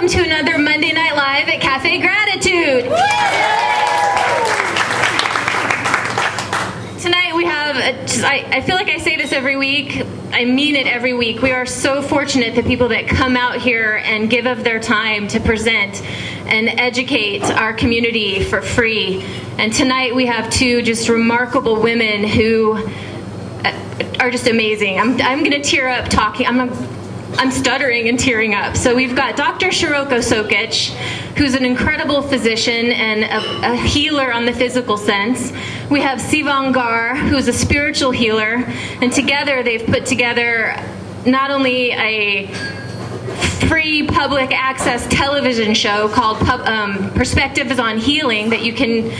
welcome to another Monday Night Live at Cafe Gratitude. Tonight we have, I feel like I say this every week, I mean it every week. We are so fortunate, the people that come out here and give of their time to present and educate our community for free. And tonight we have two just remarkable women who are just amazing. I'm going to tear up talking. I'm stuttering and tearing up. So we've got Dr. Shiroko Sokitch, who's an incredible physician and a healer on the physical sense. We have Sivan Garr, who's a spiritual healer, and together they've put together not only a free public access television show called Perspectives on Healing that you can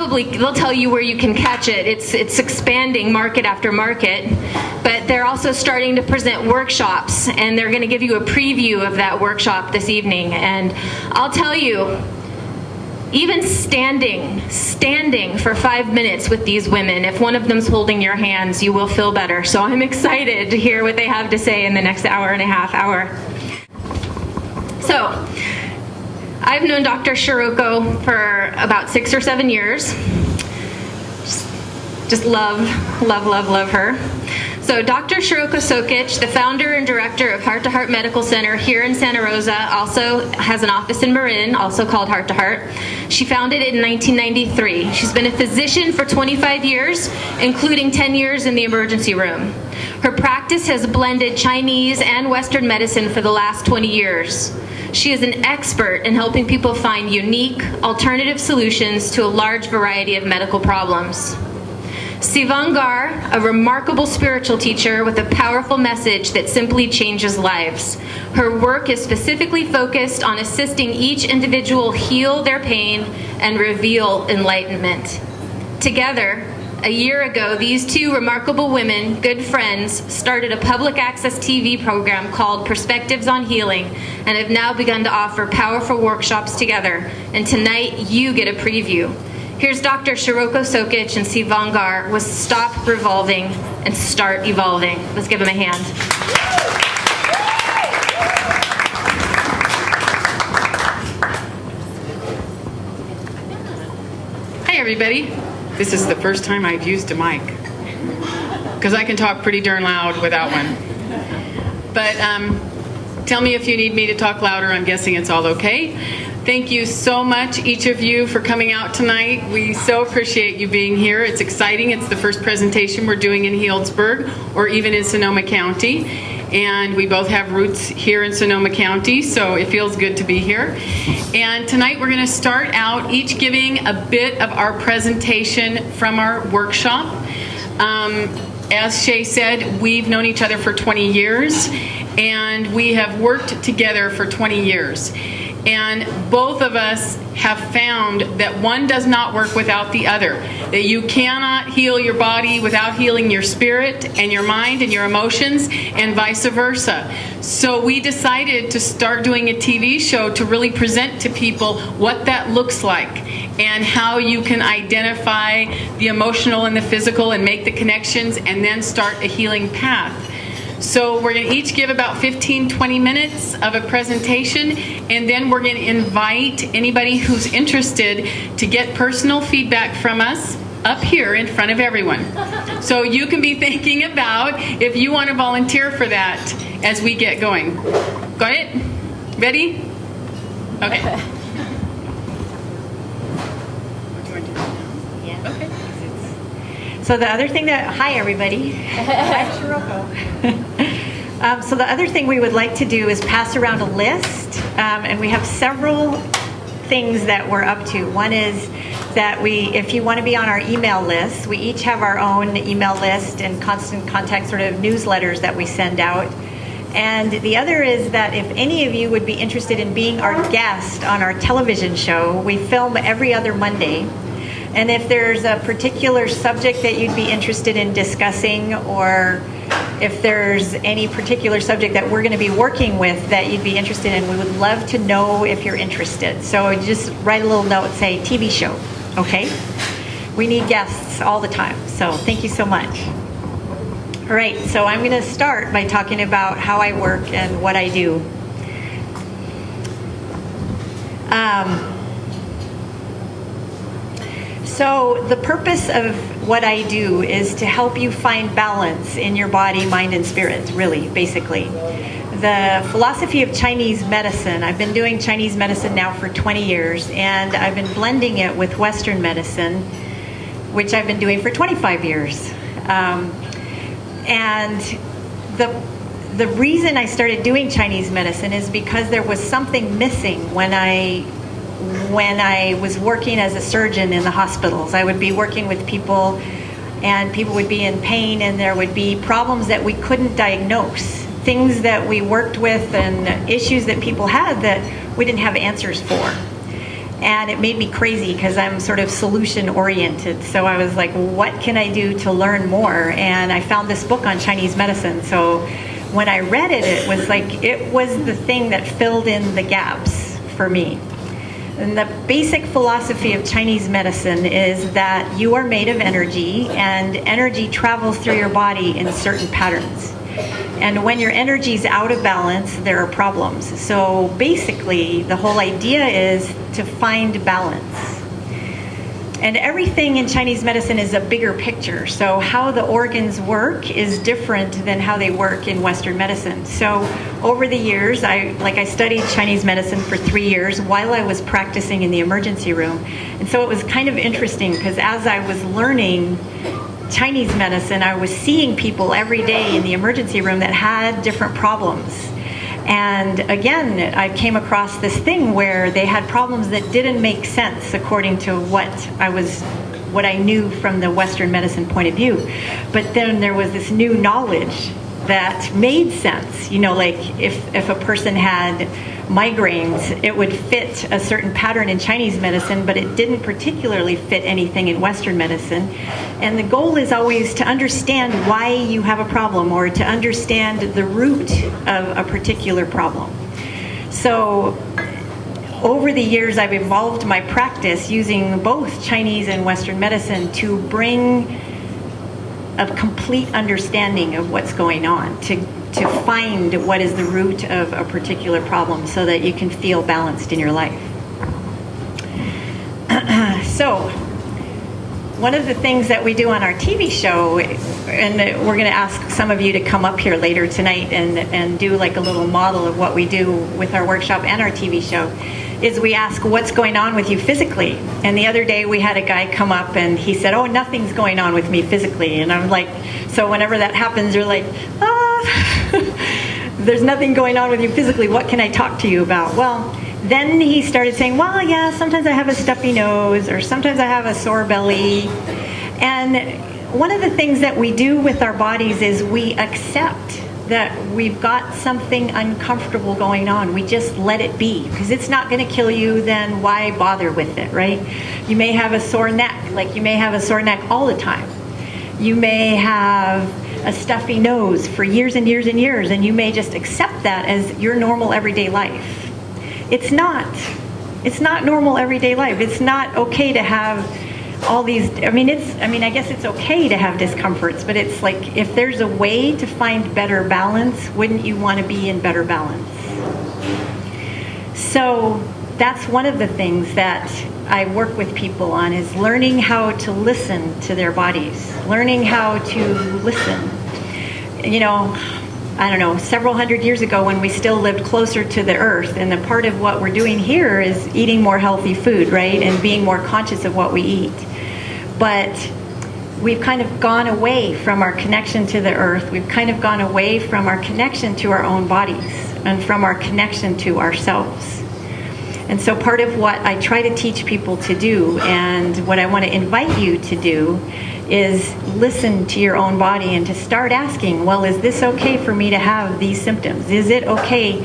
they'll tell you where you can catch it. It's expanding market after market, but they're also starting to present workshops, and they're going to give you a preview of that workshop this evening. And I'll tell you, even standing for 5 minutes with these women, if one of them's holding your hands, you will feel better. So I'm excited to hear what they have to say in the next hour and a half. So I've known Dr. Shiroko for about 6 or 7 years. Just love her. So Dr. Shiroko Sokitch, the founder and director of Heart to Heart Medical Center here in Santa Rosa, also has an office in Marin, also called Heart to Heart. She founded it in 1993. She's been a physician for 25 years, including 10 years in the emergency room. Her practice has blended Chinese and Western medicine for the last 20 years. She is an expert in helping people find unique, alternative solutions to a large variety of medical problems. Sivan Garr, a remarkable spiritual teacher with a powerful message that simply changes lives. Her work is specifically focused on assisting each individual heal their pain and reveal enlightenment. Together, a year ago, these two remarkable women, good friends, started a public access TV program called Perspectives on Healing and have now begun to offer powerful workshops together. And tonight, you get a preview. Here's Dr. Shiroko Sokitch and Sivan Garr with Stop Revolving and Start Evolving. Let's give them a hand. Hi, everybody. This is the first time I've used a mic because I can talk pretty darn loud without one. But tell me if you need me to talk louder. I'm guessing it's all okay. Thank you so much, each of you, for coming out tonight. We so appreciate you being here. It's exciting. It's the first presentation we're doing in Healdsburg or even in Sonoma County. And we both have roots here in Sonoma County, so it feels good to be here. And tonight we're going to start out each giving a bit of our presentation from our workshop. As Shea said, we've known each other for 20 years, and we have worked together for 20 years. And both of us have found that one does not work without the other. That you cannot heal your body without healing your spirit and your mind and your emotions, and vice versa. So we decided to start doing a TV show to really present to people what that looks like and how you can identify the emotional and the physical and make the connections and then start a healing path. So we're going to each give about 15-20 minutes of a presentation, and then we're going to invite anybody who's interested to get personal feedback from us up here in front of everyone. So you can be thinking about if you want to volunteer for that as we get going. Got it? Ready? Okay. Yeah. Okay. So the other thing hi everybody. Hi Shiroko. So the other thing we would like to do is pass around a list, and we have several things that we're up to. One is that if you want to be on our email list, we each have our own email list and constant contact sort of newsletters that we send out. And the other is that if any of you would be interested in being our guest on our television show, we film every other Monday. And if there's a particular subject that you'd be interested in discussing, or if there's any particular subject that we're going to be working with that you'd be interested in, we would love to know if you're interested. So just write a little note, say TV show, okay? We need guests all the time, so thank you so much. All right, so I'm going to start by talking about how I work and what I do. So the purpose of what I do is to help you find balance in your body, mind, and spirit, really, basically. The philosophy of Chinese medicine, I've been doing Chinese medicine now for 20 years, and I've been blending it with Western medicine, which I've been doing for 25 years. And the reason I started doing Chinese medicine is because there was something missing when I was working as a surgeon in the hospitals. I would be working with people, and people would be in pain, and there would be problems that we couldn't diagnose, things that we worked with and issues that people had that we didn't have answers for. And it made me crazy because I'm sort of solution oriented. So I was like, what can I do to learn more? And I found this book on Chinese medicine. So when I read it, it was the thing that filled in the gaps for me. And the basic philosophy of Chinese medicine is that you are made of energy, and energy travels through your body in certain patterns. And when your energy is out of balance, there are problems. So basically, the whole idea is to find balance. And everything in Chinese medicine is a bigger picture. So how the organs work is different than how they work in Western medicine. So over the years, I studied Chinese medicine for 3 years while I was practicing in the emergency room. And so it was kind of interesting because as I was learning Chinese medicine, I was seeing people every day in the emergency room that had different problems. And again, I came across this thing where they had problems that didn't make sense according to what I knew from the Western medicine point of view. But then there was this new knowledge that made sense. You know, like if a person had migraines, it would fit a certain pattern in Chinese medicine, but it didn't particularly fit anything in Western medicine. And the goal is always to understand why you have a problem, or to understand the root of a particular problem. So over the years, I've evolved my practice using both Chinese and Western medicine to bring a complete understanding of what's going on, to find what is the root of a particular problem so that you can feel balanced in your life. So, one of the things that we do on our TV show, and we're going to ask some of you to come up here later tonight and do like a little model of what we do with our workshop and our TV show, is we ask what's going on with you physically. And the other day we had a guy come up and he said, oh, nothing's going on with me physically. And I'm like, so whenever that happens, you're like, there's nothing going on with you physically. What can I talk to you about? Well, then he started saying, well, yeah, sometimes I have a stuffy nose, or sometimes I have a sore belly. And one of the things that we do with our bodies is we accept that we've got something uncomfortable going on. We just let it be, because it's not going to kill you, then why bother with it, right? You may have a sore neck, like you may have a sore neck all the time. You may have a stuffy nose for years and years and years, and you may just accept that as your normal everyday life. It's not normal everyday life. It's not okay to have all these, I guess it's okay to have discomforts, but it's like, if there's a way to find better balance, wouldn't you want to be in better balance? So that's one of the things that I work with people on, is learning how to listen to their bodies, learning how to listen. You know, I don't know, several hundred years ago when we still lived closer to the earth, and the part of what we're doing here is eating more healthy food, right? And being more conscious of what we eat. But we've kind of gone away from our connection to the earth. We've kind of gone away from our connection to our own bodies and from our connection to ourselves. And so part of what I try to teach people to do, and what I want to invite you to do, is listen to your own body and to start asking, well, is this okay for me to have these symptoms? Is it okay?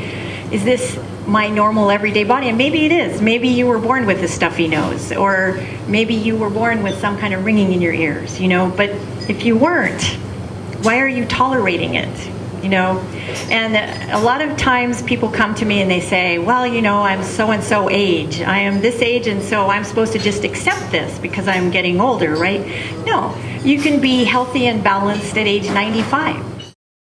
Is this my normal everyday body? And maybe it is. Maybe you were born with a stuffy nose, or maybe you were born with some kind of ringing in your ears, you know. But if you weren't, why are you tolerating it? You know, and a lot of times people come to me and they say, well, you know, I'm so-and-so age. I am this age, and so I'm supposed to just accept this because I'm getting older, right? No, you can be healthy and balanced at age 95.